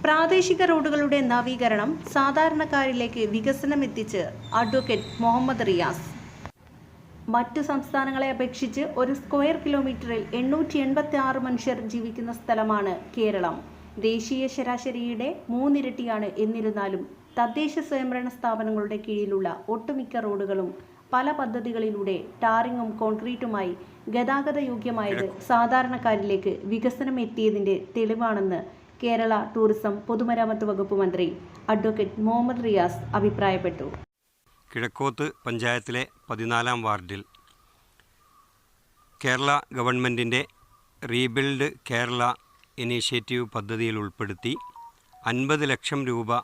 പ്രാദേശിക റോഡുകളുടെ നവീകരണം സാധാരണക്കാരിലേക്ക് വികസനമെത്തിച്ച് അഡ്വക്കേറ്റ് മുഹമ്മദ് റിയാസ്. മറ്റു സംസ്ഥാനങ്ങളെ അപേക്ഷിച്ച് ഒരു സ്ക്വയർ കിലോമീറ്ററിൽ 886 മനുഷ്യർ ജീവിക്കുന്ന സ്ഥലമാണ് കേരളം. ദേശീയ ശരാശരിയുടെ 3 ഇരട്ടിയാണ്. എന്നിരുന്നാലും തദ്ദേശ സ്വയംഭരണ സ്ഥാപനങ്ങളുടെ കീഴിലുള്ള ഒട്ടുമിക്ക റോഡുകളും പല പദ്ധതികളിലൂടെ ടാറിങ്ങും കോൺക്രീറ്റുമായി ഗതാഗത യോഗ്യമായത് സാധാരണക്കാരിലേക്ക് വികസനം എത്തിയതിൻ്റെ തെളിവാണെന്ന് കേരള ടൂറിസം പൊതുമരാമത്ത് വകുപ്പ് മന്ത്രി അഡ്വക്കേറ്റ് മുഹമ്മദ് റിയാസ് അഭിപ്രായപ്പെട്ടു. കിഴക്കോത്ത് പഞ്ചായത്തിലെ 14-ാം വാർഡിൽ കേരള ഗവൺമെൻറ്റിൻ്റെ റീബിൽഡ് കേരള ഇനീഷ്യേറ്റീവ് പദ്ധതിയിൽ ഉൾപ്പെടുത്തി 50 ലക്ഷം രൂപ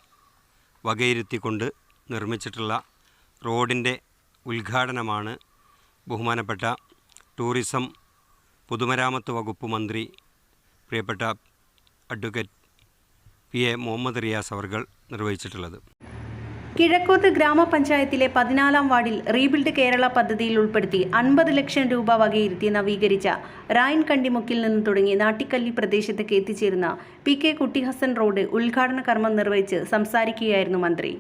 വകയിരുത്തിക്കൊണ്ട് നിർമ്മിച്ചിട്ടുള്ള റോഡിൻ്റെ ഉദ്ഘാടനമാണ് ബഹുമാനപ്പെട്ട ടൂറിസം പൊതുമരാമത്ത് വകുപ്പ് മന്ത്രി പ്രിയപ്പെട്ട അഡ്വക്കേറ്റ് പി.എ. മുഹമ്മദ് റിയാസ് അവർകൾ നിർവഹിച്ചിട്ടുള്ളത്. കിഴക്കോത്ത് ഗ്രാമപഞ്ചായത്തിലെ 14-ാം വാർഡിൽ റീബിൽഡ് കേരള പദ്ധതിയിൽ ഉൾപ്പെടുത്തി 50 ലക്ഷം രൂപ വകയിരുത്തി നവീകരിച്ച റായിൻ കണ്ടിമുക്കിൽ നിന്ന് തുടങ്ങി നാട്ടിക്കല്ലി പ്രദേശത്തേക്ക് എത്തിച്ചേരുന്ന പി.കെ. കുട്ടിഹസൻ റോഡ് ഉദ്ഘാടന കർമ്മം നിർവഹിച്ച് സംസാരിക്കുകയായിരുന്നു മന്ത്രി.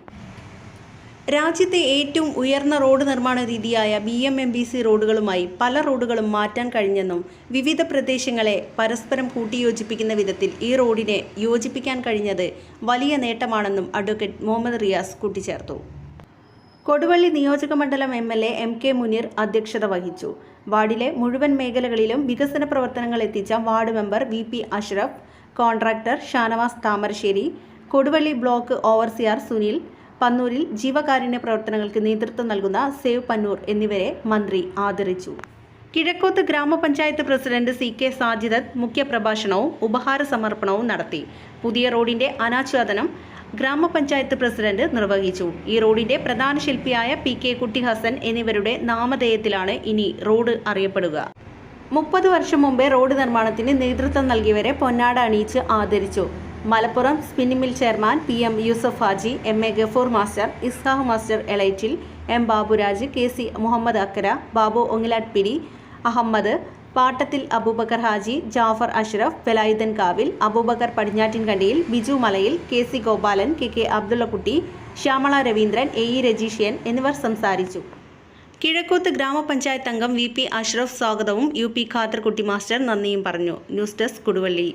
രാജ്യത്തെ ഏറ്റവും ഉയർന്ന റോഡ് നിർമ്മാണ രീതിയായ BMMBC റോഡുകളുമായി പല റോഡുകളും മാറ്റാൻ കഴിഞ്ഞെന്നും വിവിധ പ്രദേശങ്ങളെ പരസ്പരം കൂട്ടിയോജിപ്പിക്കുന്ന വിധത്തിൽ ഈ റോഡിനെ യോജിപ്പിക്കാൻ കഴിഞ്ഞത് വലിയ നേട്ടമാണെന്നും അഡ്വക്കേറ്റ് മുഹമ്മദ് റിയാസ് കൂട്ടിച്ചേർത്തു. കൊടുവള്ളി നിയോജകമണ്ഡലം MLA MK മുനീർ അധ്യക്ഷത വഹിച്ചു. വാർഡിലെ മുഴുവൻ മേഖലകളിലും വികസന പ്രവർത്തനങ്ങൾ എത്തിച്ച ward member VP Ashraf, contractor Shanavas Thamarassery, Koduvally block overseer Sunil, പന്നൂരിൽ ജീവകാരുണ്യ പ്രവർത്തനങ്ങൾക്ക് നേതൃത്വം നൽകുന്ന സേവ് പന്നൂർ എന്നിവരെ മന്ത്രി ആദരിച്ചു. കിഴക്കോത്ത് ഗ്രാമപഞ്ചായത്ത് പ്രസിഡന്റ് CK സാജിദത്ത് മുഖ്യപ്രഭാഷണവും ഉപഹാര സമർപ്പണവും നടത്തി. പുതിയ റോഡിന്റെ അനാച്ഛാദനം ഗ്രാമപഞ്ചായത്ത് പ്രസിഡന്റ് നിർവഹിച്ചു. ഈ റോഡിന്റെ പ്രധാന ശില്പിയായ P.K. കുട്ടിഹസൻ എന്നിവരുടെ നാമധേയത്തിലാണ് ഇനി റോഡ് അറിയപ്പെടുക. 30 വർഷം മുമ്പേ റോഡ് നിർമ്മാണത്തിന് നേതൃത്വം നൽകിയവരെ പൊന്നാട അണിയിച്ച് ആദരിച്ചു. Malappuram spinning mill chairman PM Yusuf Haji, MA Gafoor master, Ishaq master എളൈറ്റിൽ, M ബാബുരാജ്, KC മുഹമ്മദ് അക്കര, ബാബു ഒങ്ങിലാട്പിടി, അഹമ്മദ് പാട്ടത്തിൽ, അബൂബക്കർ ഹാജി, ജാഫർ അഷ്റഫ്, വെലായുധൻ കാവിൽ, അബൂബക്കർ പടിഞ്ഞാറ്റിൻകണ്ടിയിൽ, ബിജു മലയിൽ, KC Gopalan, KK Abdullakutty, Shyamala Raveendran, AE രജീഷ്യൻ എന്നിവർ സംസാരിച്ചു. കിഴക്കോത്ത് ഗ്രാമപഞ്ചായത്ത് അംഗം VP അഷ്റഫ് സ്വാഗതവും UP ഖാദർ കുട്ടി മാസ്റ്റർ നന്ദിയും പറഞ്ഞു. News desk Koduvally.